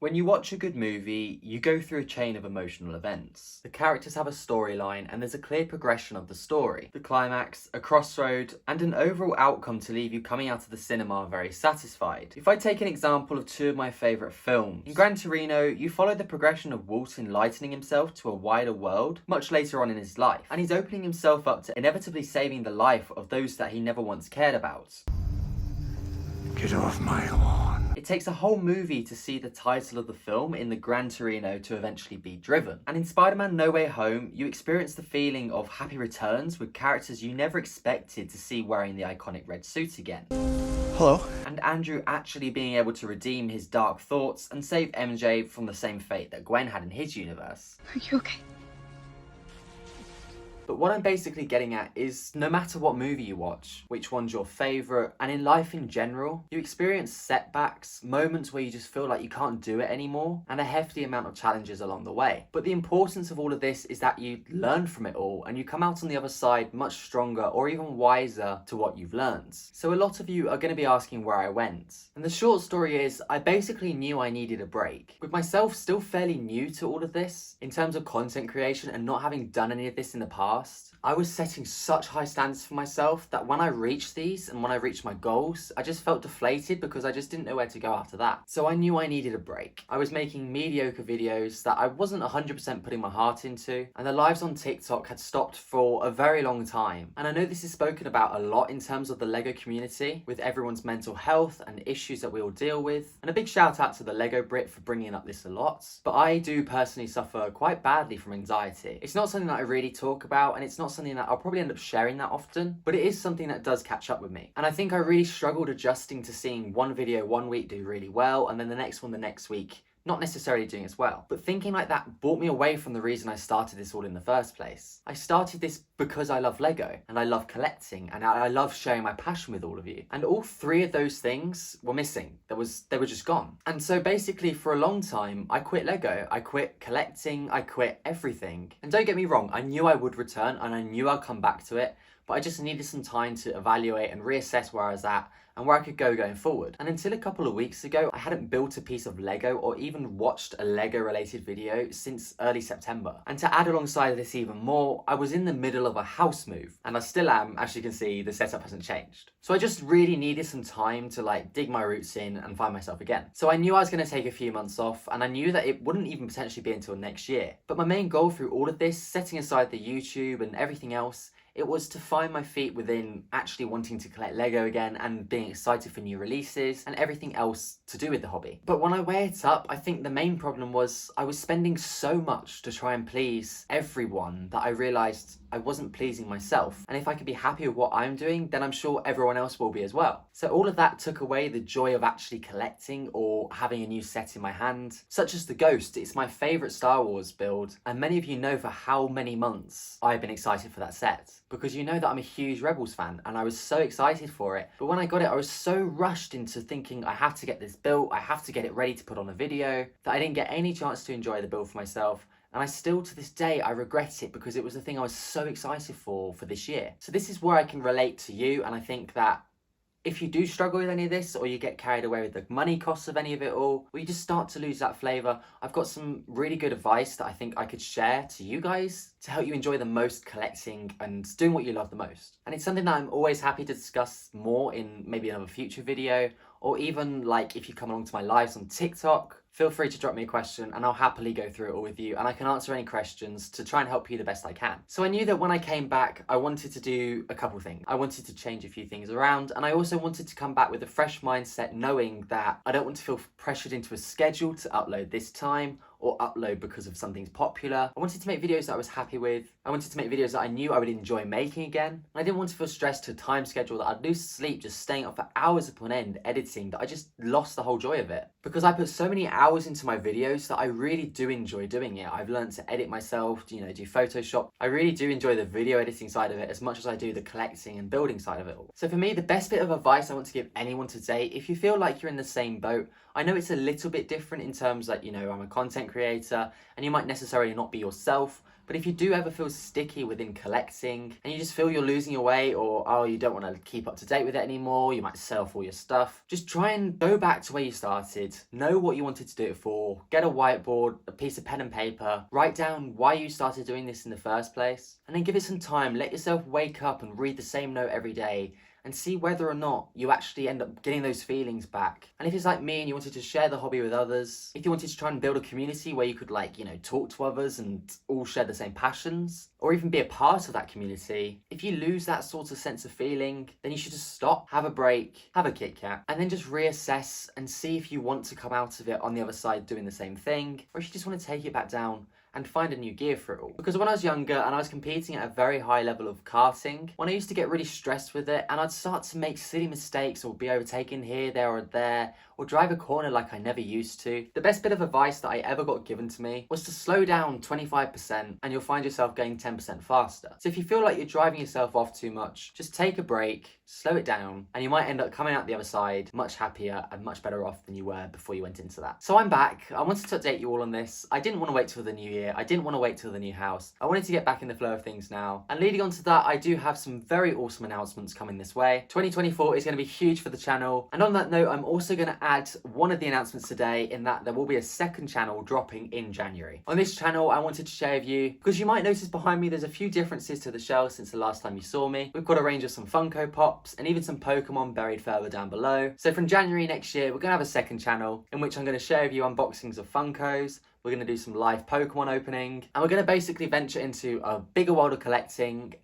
When you watch a good movie, you go through a chain of emotional events. The characters have a storyline and there's a clear progression of the story. The climax, a crossroad, and an overall outcome to leave you coming out of the cinema very satisfied. If I take an example of two of my favourite films, in Gran Torino, you follow the progression of Walt enlightening himself to a wider world much later on in his life, and he's opening himself up to inevitably saving the life of those that he never once cared about. Get off my lawn. It takes a whole movie to see the title of the film in the Gran Torino to eventually be driven. And in Spider-Man No Way Home, you experience the feeling of happy returns with characters you never expected to see wearing the iconic red suit again. Hello. And Andrew actually being able to redeem his dark thoughts and save MJ from the same fate that Gwen had in his universe. Are you okay? But what I'm basically getting at is no matter what movie you watch, which one's your favourite, and in life in general, you experience setbacks, moments where you just feel like you can't do it anymore, and a hefty amount of challenges along the way. But the importance of all of this is that you learn from it all and you come out on the other side much stronger or even wiser to what you've learned. So a lot of you are going to be asking where I went. And the short story is, I basically knew I needed a break. With myself still fairly new to all of this, in terms of content creation and not having done any of this in the past, I was setting such high standards for myself that when I reached these and when I reached my goals, I just felt deflated because I just didn't know where to go after that. So I knew I needed a break. I was making mediocre videos that I wasn't 100% putting my heart into, and the lives on TikTok had stopped for a very long time. And I know this is spoken about a lot in terms of the LEGO community, with everyone's mental health and issues that we all deal with. And a big shout out to the LEGO Brit for bringing up this a lot. But I do personally suffer quite badly from anxiety. It's not something that I really talk about, and it's not something that I'll probably end up sharing that often, but it is something that does catch up with me. And I think I really struggled adjusting to seeing one video one week do really well, and then the next one the next week not necessarily doing as well. But thinking like that brought me away from the reason I started this all in the first place. I started this because I love Lego, and I love collecting, and I love sharing my passion with all of you. And all three of those things were missing. They were just gone. And so basically for a long time, I quit Lego. I quit collecting, I quit everything. And don't get me wrong, I knew I would return and I knew I'd come back to it, but I just needed some time to evaluate and reassess where I was at and where I could go going forward. And until a couple of weeks ago, I hadn't built a piece of Lego or even watched a Lego related video since early September. And to add alongside this even more, I was in the middle of a house move, and I still am. As you can see, the setup hasn't changed. So I just really needed some time to dig my roots in and find myself again. So I knew I was gonna take a few months off, and I knew that it wouldn't even potentially be until next year. But my main goal through all of this, setting aside the YouTube and everything else, it was to find my feet within actually wanting to collect Lego again and being excited for new releases and everything else to do with the hobby. But when I weigh it up, I think the main problem was I was spending so much to try and please everyone that I realised I wasn't pleasing myself. And if I could be happy with what I'm doing, then I'm sure everyone else will be as well. So all of that took away the joy of actually collecting or having a new set in my hand, such as the Ghost. It's my favourite Star Wars build, and many of you know for how many months I've been excited for that set, because you know that I'm a huge Rebels fan and I was so excited for it. But when I got it, I was so rushed into thinking I have to get this built, I have to get it ready to put on a video, that I didn't get any chance to enjoy the build for myself. And I still, to this day, I regret it because it was the thing I was so excited for this year. So this is where I can relate to you, and I think that if you do struggle with any of this, or you get carried away with the money costs of any of it all, or you just start to lose that flavour, I've got some really good advice that I think I could share to you guys to help you enjoy the most collecting and doing what you love the most. And it's something that I'm always happy to discuss more in maybe another future video, or even if you come along to my lives on TikTok, feel free to drop me a question and I'll happily go through it all with you, and I can answer any questions to try and help you the best I can. So I knew that when I came back, I wanted to do a couple things. I wanted to change a few things around, and I also wanted to come back with a fresh mindset, knowing that I don't want to feel pressured into a schedule to upload this time or upload because of something's popular. I wanted to make videos that I was happy with. I wanted to make videos that I knew I would enjoy making again. And I didn't want to feel stressed to a time schedule that I'd lose sleep just staying up for hours upon end editing, that I just lost the whole joy of it. Because I put so many hours into my videos that I really do enjoy doing it. I've learned to edit myself, do Photoshop. I really do enjoy the video editing side of it as much as I do the collecting and building side of it all. So for me, the best bit of advice I want to give anyone today, if you feel like you're in the same boat, I know it's a little bit different in terms that, I'm a content creator and you might necessarily not be yourself, But if you do ever feel sticky within collecting and you just feel you're losing your way, or you don't want to keep up to date with it anymore, you might sell off all your stuff, just try and go back to where you started, know what you wanted to do it for, get a whiteboard, a piece of pen and paper, write down why you started doing this in the first place, and then give it some time. Let yourself wake up and read the same note every day and see whether or not you actually end up getting those feelings back. And if it's like me and you wanted to share the hobby with others, if you wanted to try and build a community where you could talk to others and all share the same passions, or even be a part of that community, if you lose that sort of sense of feeling, then you should just stop, have a break, have a Kit Kat, and then just reassess and see if you want to come out of it on the other side doing the same thing, or if you just want to take it back down and find a new gear for it all. Because when I was younger and I was competing at a very high level of karting, when I used to get really stressed with it and I'd start to make silly mistakes or be overtaken here, there or there, or drive a corner like I never used to, the best bit of advice that I ever got given to me was to slow down 25% and you'll find yourself going 10% faster. So if you feel like you're driving yourself off too much, just take a break, slow it down, and you might end up coming out the other side much happier and much better off than you were before you went into that. So I'm back. I wanted to update you all on this. I didn't want to wait till the new year. I didn't want to wait till the new house. I wanted to get back in the flow of things now. And leading on to that, I do have some very awesome announcements coming this way. 2024 is going to be huge for the channel. And on that note, I'm also going to add one of the announcements today, in that there will be a second channel dropping in January. On this channel, I wanted to share with you, because you might notice behind me there's a few differences to the shelves since the last time you saw me. We've got a range of some Funko Pops and even some Pokemon buried further down below. So from January next year, we're going to have a second channel in which I'm going to share with you unboxings of Funkos. We're going to do some live Pokemon opening, and we're going to basically venture into a bigger world of collecting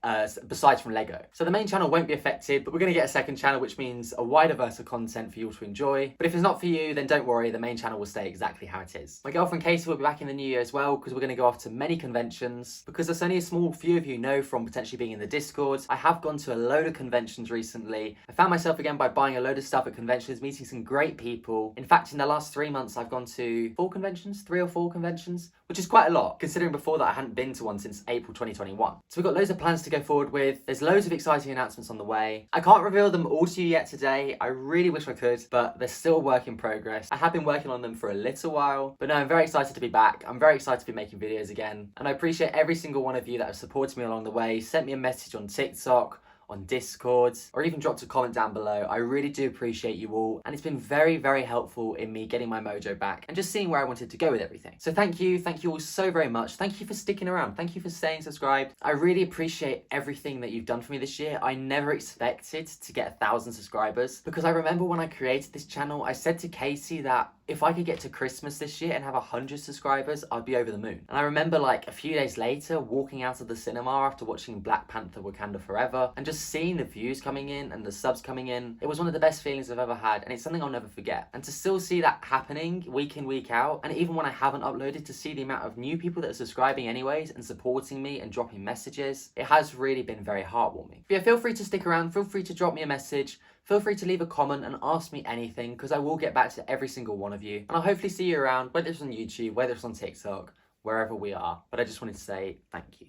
besides from Lego. So the main channel won't be affected, but we're going to get a second channel, which means a wider verse of content for you all to enjoy. But if it's not for you, then don't worry, the main channel will stay exactly how it is. My girlfriend Katie will be back in the new year as well, because we're going to go off to many conventions. Because there's only a small few of you know from potentially being in the Discord, I have gone to a load of conventions recently. I found myself again by buying a load of stuff at conventions, meeting some great people. In fact, in the last 3 months, I've gone to 3 or 4 conventions, which is quite a lot, considering before that I hadn't been to one since April 2021. So we've got loads of plans to go forward with. There's loads of exciting announcements on the way. I can't reveal them all to you yet today. I really wish I could, but they're still a work in progress. I have been working on them for a little while, but no, I'm very excited to be back. I'm very excited to be making videos again. And I appreciate every single one of you that have supported me along the way, sent me a message on TikTok, on Discord, or even dropped a comment down below. I really do appreciate you all, and it's been very, very helpful in me getting my mojo back and just seeing where I wanted to go with everything. So thank you all so very much. Thank you for sticking around. Thank you for staying subscribed. I really appreciate everything that you've done for me this year. I never expected to get 1,000 subscribers, because I remember when I created this channel, I said to Casey that if I could get to Christmas this year and have 100 subscribers, I'd be over the moon. And I remember like a few days later walking out of the cinema after watching Black Panther: Wakanda Forever and just seeing the views coming in and the subs coming in. It was one of the best feelings I've ever had, and it's something I'll never forget. And to still see that happening week in, week out, and even when I haven't uploaded, to see the amount of new people that are subscribing anyways and supporting me and dropping messages, it has really been very heartwarming. But yeah, feel free to stick around, feel free to drop me a message. Feel free to leave a comment and ask me anything, because I will get back to every single one of you. And I'll hopefully see you around, whether it's on YouTube, whether it's on TikTok, wherever we are. But I just wanted to say thank you.